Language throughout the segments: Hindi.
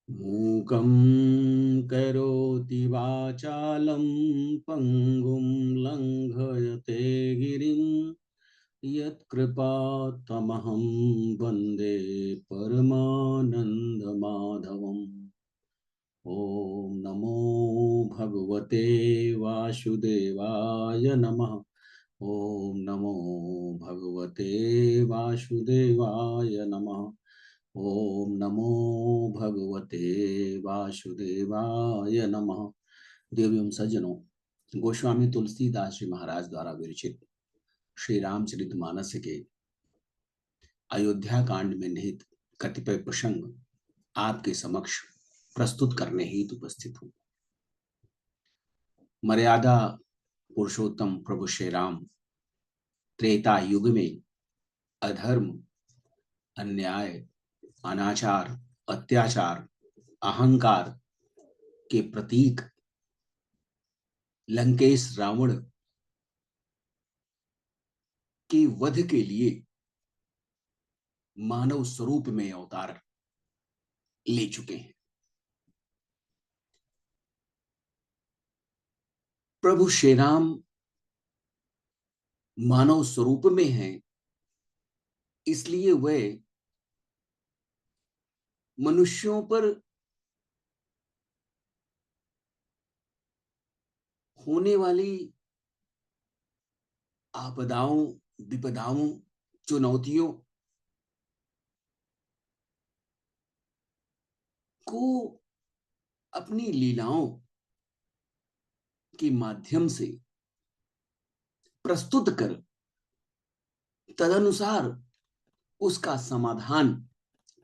मूकं करोति वाचालं पङ्गुं लङ्घयते गिरिं यत्कृपातमहं वन्दे परमानन्दमाधवम्। ॐ नमो भगवते वासुदेवाय नमः। ॐ नमो भगवते वासुदेवाय नमः। ॐ नमो भगवते वासुदेवाय नमः। देवियों सज्जनों, गोस्वामी तुलसीदास जी महाराज द्वारा विरचित श्री रामचरितमानस के अयोध्या कांड में निहित कतिपय प्रसंग आपके समक्ष प्रस्तुत करने हेतु उपस्थित हूं। मर्यादा पुरुषोत्तम प्रभु श्री राम त्रेता युग में अधर्म, अन्याय, अनाचार, अत्याचार, अहंकार के प्रतीक लंकेश रावण के वध के लिए मानव स्वरूप में अवतार ले चुके हैं। प्रभु श्री राम मानव स्वरूप में हैं, इसलिए वे मनुष्यों पर होने वाली आपदाओं, विपदाओं, चुनौतियों को अपनी लीलाओं के माध्यम से प्रस्तुत कर तदनुसार उसका समाधान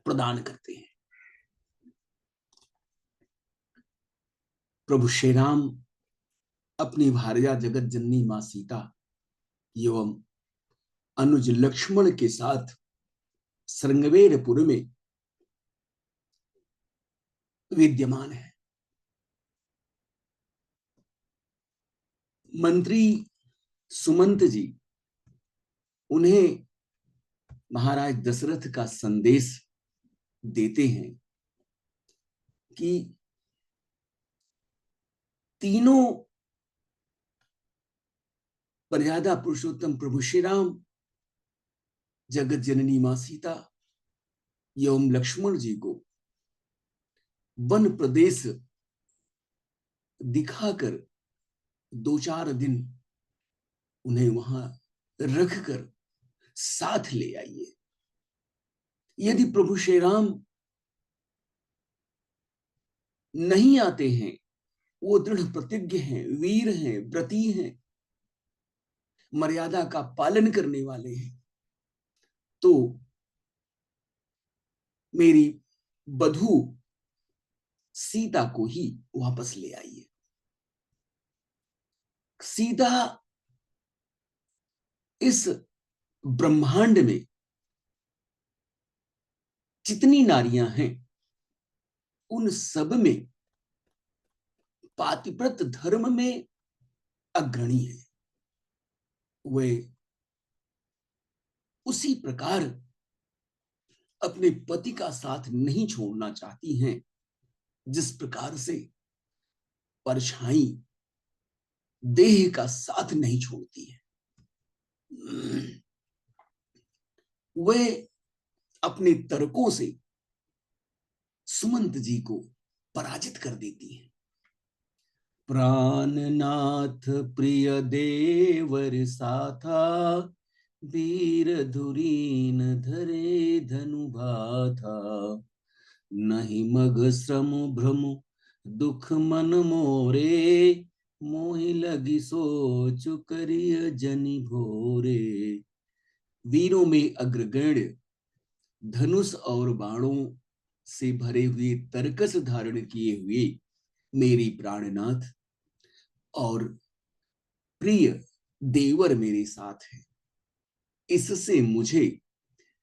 प्रदान करते हैं। प्रभु श्री राम अपनी भार्या जगत जननी मां सीता एवं अनुज लक्ष्मण के साथ श्रृंगवेरपुर में विद्यमान है। मंत्री सुमंत जी उन्हें महाराज दशरथ का संदेश देते हैं कि तीनों मर्यादा पुरुषोत्तम प्रभु श्री राम, जगत जननी मां सीता एवं लक्ष्मण जी को वन प्रदेश दिखाकर 2-4 दिन उन्हें वहां रखकर साथ ले आइए। यदि प्रभु श्री राम नहीं आते हैं, वो दृढ़ प्रतिज्ञ हैं, वीर हैं, व्रती हैं, मर्यादा का पालन करने वाले हैं, तो मेरी बधू सीता को ही वापस ले आइए। सीता इस ब्रह्मांड में जितनी नारियां हैं उन सब में पातिव्रत धर्म में अग्रणी है। वे उसी प्रकार अपने पति का साथ नहीं छोड़ना चाहती हैं जिस प्रकार से परछाई देह का साथ नहीं छोड़ती है। वे अपने तर्कों से सुमंत जी को पराजित कर देती हैं। प्राणनाथ प्रिय देवर साथा, वीर धुरीन धरे धनु भाथा, नहीं मग श्रम भ्रम दुख मन मोरे, मोहि लगी सोच करिय जनि भोरे। वीरों में अग्रगण्य, धनुष और बाणों से भरे हुए तरकस धारण किए हुए मेरी प्राणनाथ और प्रिय देवर मेरे साथ है। इससे मुझे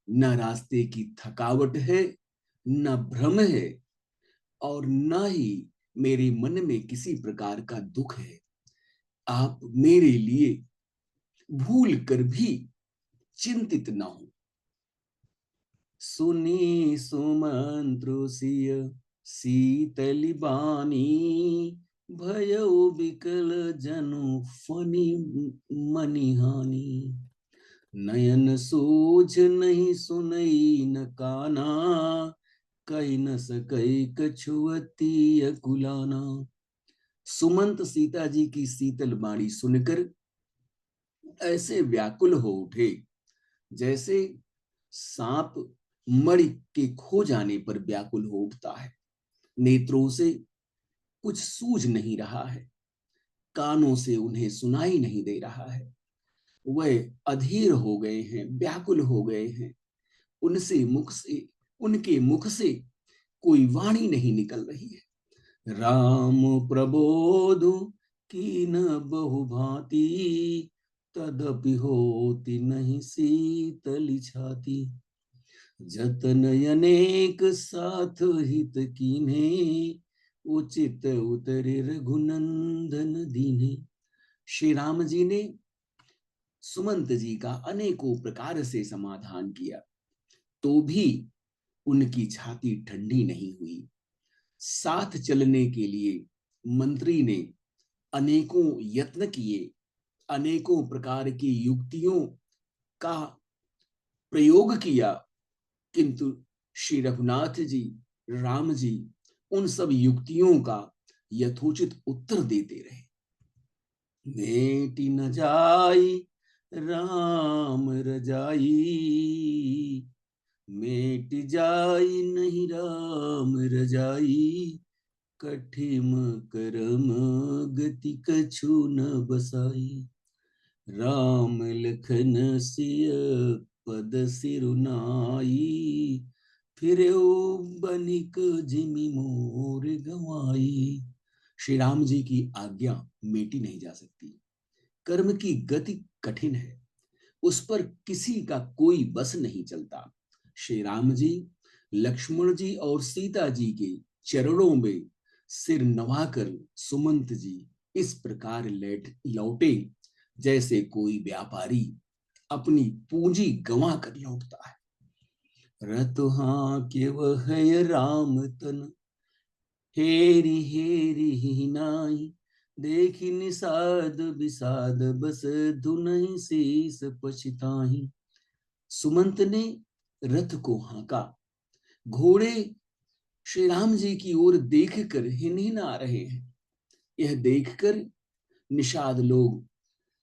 न रास्ते की थकावट है, न भ्रम है, और न ही मेरे मन में किसी प्रकार का दुख है। आप मेरे लिए भूल कर भी चिंतित न हो। सुनी सुमंत्रु सिय शीतली बानी भयो विकल जनु फनी मनिहानी। नयन सूझ नहीं सुनई न काना, कही न सकई कछुअती अकुलाना। सुमंत सीता जी की शीतल बाणी सुनकर ऐसे व्याकुल हो उठे जैसे सांप मणि के खो जाने पर व्याकुल हो उठता है। नेत्रों से कुछ सूझ नहीं रहा है, कानों से उन्हें सुनाई नहीं दे रहा है। वह अधीर हो गए हैं, व्याकुल हो गए हैं। उनके मुख से कोई वाणी नहीं निकल रही है। राम प्रबोध की न बहु भांति, तदपि होती नहीं शीतल छाती। जतन अनेक साथ हित कीन्हे, उचित उतरे रघुनंदन दीन्हे। श्री राम जी ने सुमंत जी का अनेकों प्रकार से समाधान किया, तो भी उनकी छाती ठंडी नहीं हुई। साथ चलने के लिए मंत्री ने अनेकों यत्न किए, अनेकों प्रकार की युक्तियों का प्रयोग किया, किंतु श्री रघुनाथ जी, राम जी उन सब युक्तियों का यथोचित उत्तर देते रहे। मेटी न जाई राम रजाई, मेट जाई नहीं राम रजाई। कठिम करम गति कछु न बसाई। राम लखन सिय पद सिरुनाई, फिर बनिक जिमि मोर गवाई। श्री राम जी की आज्ञा मेटी नहीं जा सकती। कर्म की गति कठिन है, उस पर किसी का कोई बस नहीं चलता। श्री राम जी, लक्ष्मण जी और सीता जी के चरणों में सिर नवाकर सुमंत जी इस प्रकार लौटे जैसे कोई व्यापारी अपनी पूंजी गंवा कर लौटता है। रतुहा के वह राम तन, हेरी हेरी ही नाई। देखी निषाद विषाद बस धुनहि शीस पछिताहि। सुमंत ने रथ को हांका। घोड़े श्री राम जी की ओर देखकर हिनहिना रहे हैं। यह देखकर निषाद लोग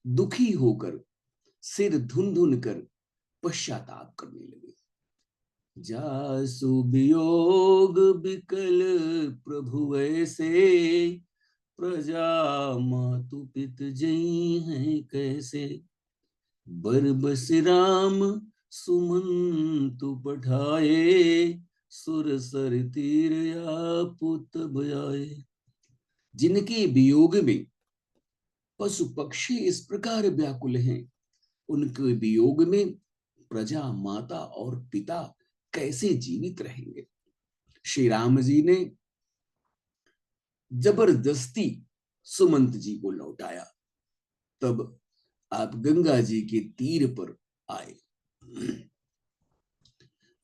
दुखी होकर सिर धुन धुन कर पश्चाताप करने लगे। जासु वियोग विकल प्रभु ऐसे, प्रजा मातु पित जई हैं कैसे। बरबस राम सुमंतु पठाए, सुर सर तीर या पुत भयाए। जिनके वियोग में पशु पक्षी इस प्रकार व्याकुल हैं, उनके वियोग में प्रजा माता और पिता कैसे जीवित रहेंगे। श्री राम जी ने जबरदस्ती सुमंत जी को लौटाया। तब आप गंगा जी के तीर पर आए।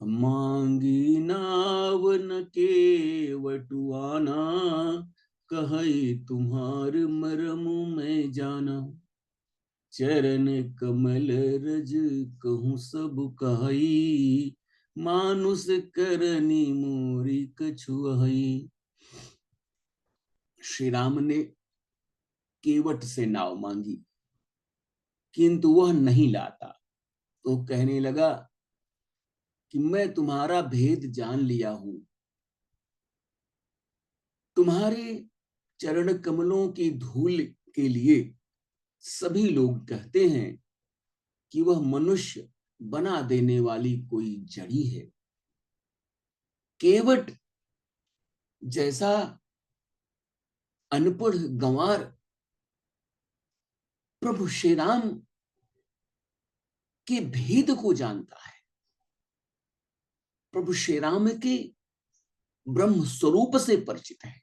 मांगी नाव न के वटुआना, कही तुम्हार मरम में जाना। चरण कमल रज कहूँ सब कही, मानुष करनी मोरी कछुआई। श्री राम ने केवट से नाव मांगी, किंतु वह नहीं लाता। तो कहने लगा कि मैं तुम्हारा भेद जान लिया हूं। तुम्हारे चरण कमलों की धूल के लिए सभी लोग कहते हैं कि वह मनुष्य बना देने वाली कोई जड़ी है। केवट जैसा अनपढ़ गंवार प्रभु श्री राम के भेद को जानता है, प्रभु श्री राम के ब्रह्म स्वरूप से परिचित है।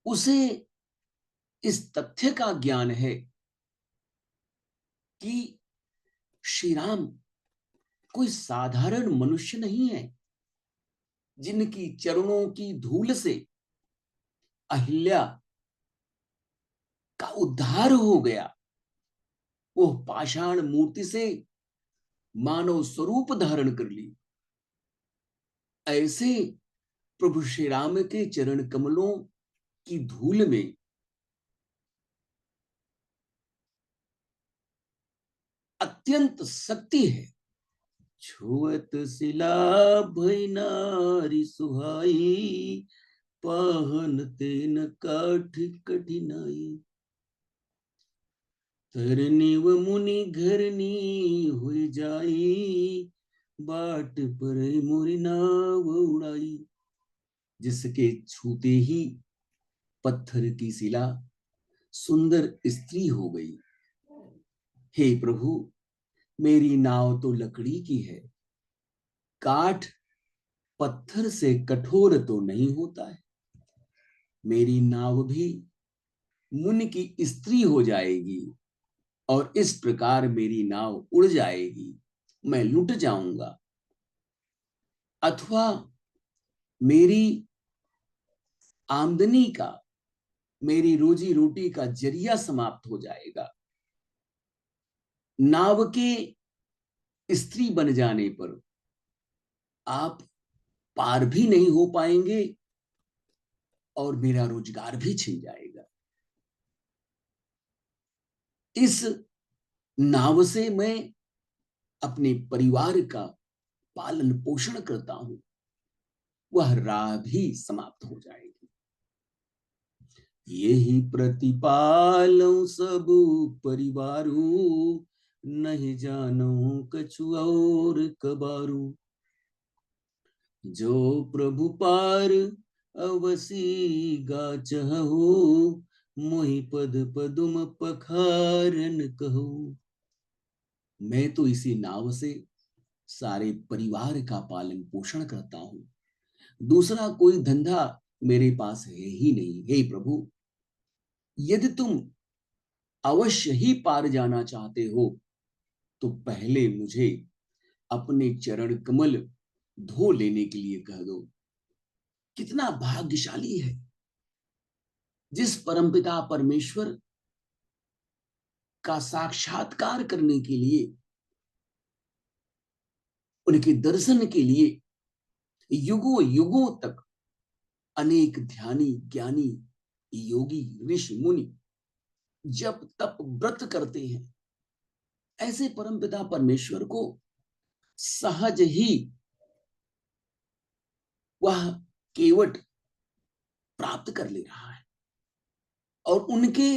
उसे इस तथ्य का ज्ञान है कि श्री राम कोई साधारण मनुष्य नहीं है। जिनकी चरणों की धूल से अहिल्या का उद्धार हो गया, वो पाषाण मूर्ति से मानव स्वरूप धारण कर ली, ऐसे प्रभु श्री राम के चरण कमलों की धूल में अत्यंत शक्ति है। छुअत सिला भई नारी सुहाई, पाहन तेन काठ कठिनाई। तरनी व मुनि घरनी हुई जाई, बाट पर मोरी नाव उड़ाई। जिसके छूते ही पत्थर की शिला सुंदर स्त्री हो गई। हे प्रभु, मेरी नाव तो लकड़ी की है, काठ पत्थर से कठोर तो नहीं होता है। मेरी नाव भी मुनि की स्त्री हो जाएगी और इस प्रकार मेरी नाव उड़ जाएगी, मैं लुट जाऊंगा, अथवा मेरी आमदनी का, मेरी रोजी रोटी का जरिया समाप्त हो जाएगा। नाव के स्त्री बन जाने पर आप पार भी नहीं हो पाएंगे और मेरा रोजगार भी छिन जाएगा। इस नाव से मैं अपने परिवार का पालन पोषण करता हूं, वह राह भी समाप्त हो जाएगी। यही प्रतिपालऊ सब परिवारू, नहीं जानो कछु और कबारू। जो प्रभु पार अवसी गाचहु, मोहि पद पदुम पखारन कहू। मैं तो इसी नाव से सारे परिवार का पालन पोषण करता हूं, दूसरा कोई धंधा मेरे पास है ही नहीं। हे प्रभु, यदि तुम अवश्य ही पार जाना चाहते हो तो पहले मुझे अपने चरण कमल धो लेने के लिए कह दो। कितना भाग्यशाली है जिस परमपिता परमेश्वर का साक्षात्कार करने के लिए, उनके दर्शन के लिए युगों युगों तक अनेक ध्यानी ज्ञानी योगी ऋषि मुनि जप तप व्रत करते हैं। ऐसे परमपिता परमेश्वर को सहज ही वह केवट प्राप्त कर ले रहा है और उनके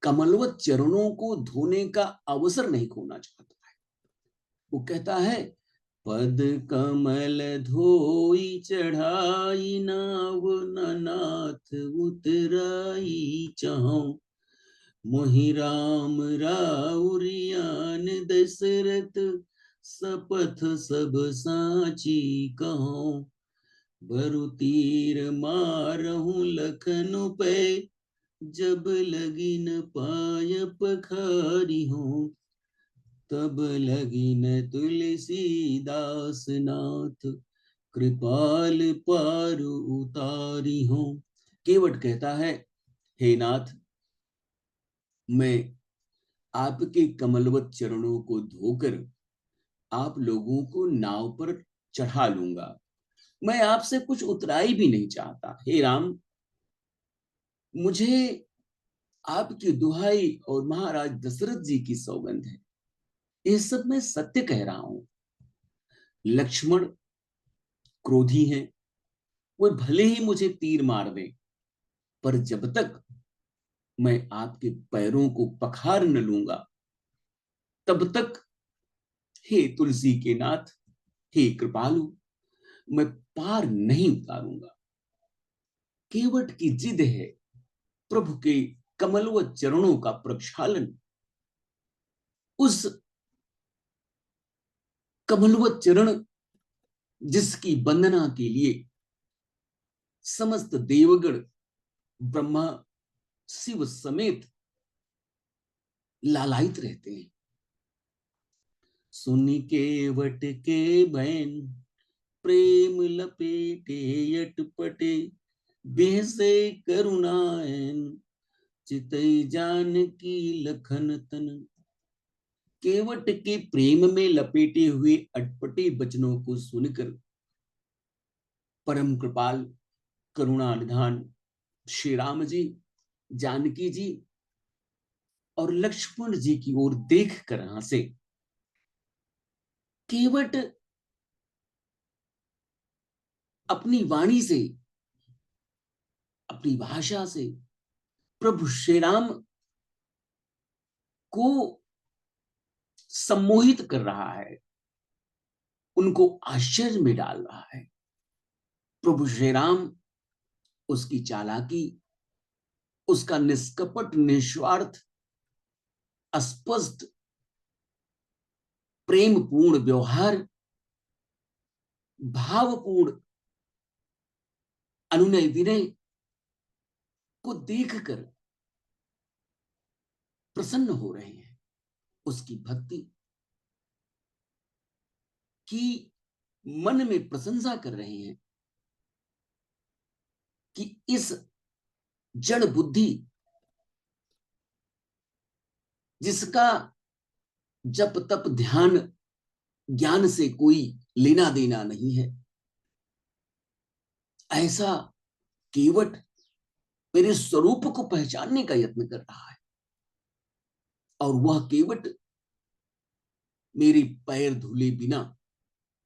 कमलवत चरणों को धोने का अवसर नहीं खोना चाहता है। वो कहता है, पद कमल धोई चढ़ाई, नाव नाथ उतराई चहु। मोहि राम राउरियान दशरथ, सपथ सब साची कहूं। बरु तीर मारहूं लखन पे, जब लगी न पाय पखारी हूं। तब लगी न तुलसीदास नाथ, कृपाल पार उतारी हूं। केवट कहता है, हे नाथ, मैं आपके कमलवत चरणों को धोकर आप लोगों को नाव पर चढ़ा लूंगा। मैं आपसे कुछ उतराई भी नहीं चाहता। हे राम, मुझे आपकी दुहाई और महाराज दशरथ जी की सौगंध है, ये सब मैं सत्य कह रहा हूं। लक्ष्मण क्रोधी हैं, वो भले ही मुझे तीर मार दें, पर जब तक मैं आपके पैरों को पखार न लूंगा, तब तक हे तुलसी के नाथ, हे कृपालु, मैं पार नहीं उतारूंगा। केवट की जिद है प्रभु के कमलवत चरणों का प्रक्षालन। उस कमलवत चरण जिसकी वंदना के लिए समस्त देवगण ब्रह्मा शिव समेत लालायित रहते हैं। सुनि केवट के बैन, प्रेम लपेटे अटपटे, बेहसे करुणाएन, चितई जानकी लखन तन। केवट के प्रेम में लपेटे हुए अटपटे वचनों को सुनकर परम कृपाल करुणा निधान श्री राम जी, जानकी जी और लक्ष्मण जी की ओर देखकर हंसे। केवट अपनी वाणी से, अपनी भाषा से प्रभु श्री राम को सम्मोहित कर रहा है, उनको आश्चर्य में डाल रहा है। प्रभु श्री राम उसकी चालाकी, उसका निष्कपट निस्वार्थ स्पष्ट प्रेमपूर्ण व्यवहार, भावपूर्ण अनुनय विनय को देखकर प्रसन्न हो रहे हैं। उसकी भक्ति की मन में प्रशंसा कर रहे हैं कि इस जड़ बुद्धि, जिसका जप तप ध्यान ज्ञान से कोई लेना देना नहीं है, ऐसा केवट मेरे स्वरूप को पहचानने का यत्न कर रहा है, और वह केवट मेरे पैर धुले बिना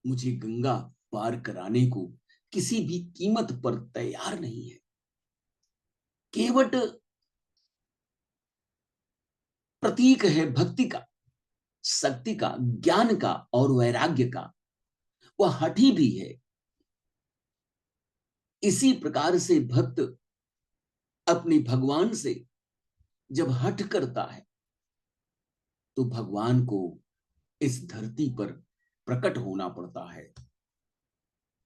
मुझे गंगा पार कराने को किसी भी कीमत पर तैयार नहीं है। केवट प्रतीक है भक्ति का, शक्ति का, ज्ञान का और वैराग्य का। वह हठी भी है। इसी प्रकार से भक्त अपने भगवान से जब हठ करता है तो भगवान को इस धरती पर प्रकट होना पड़ता है।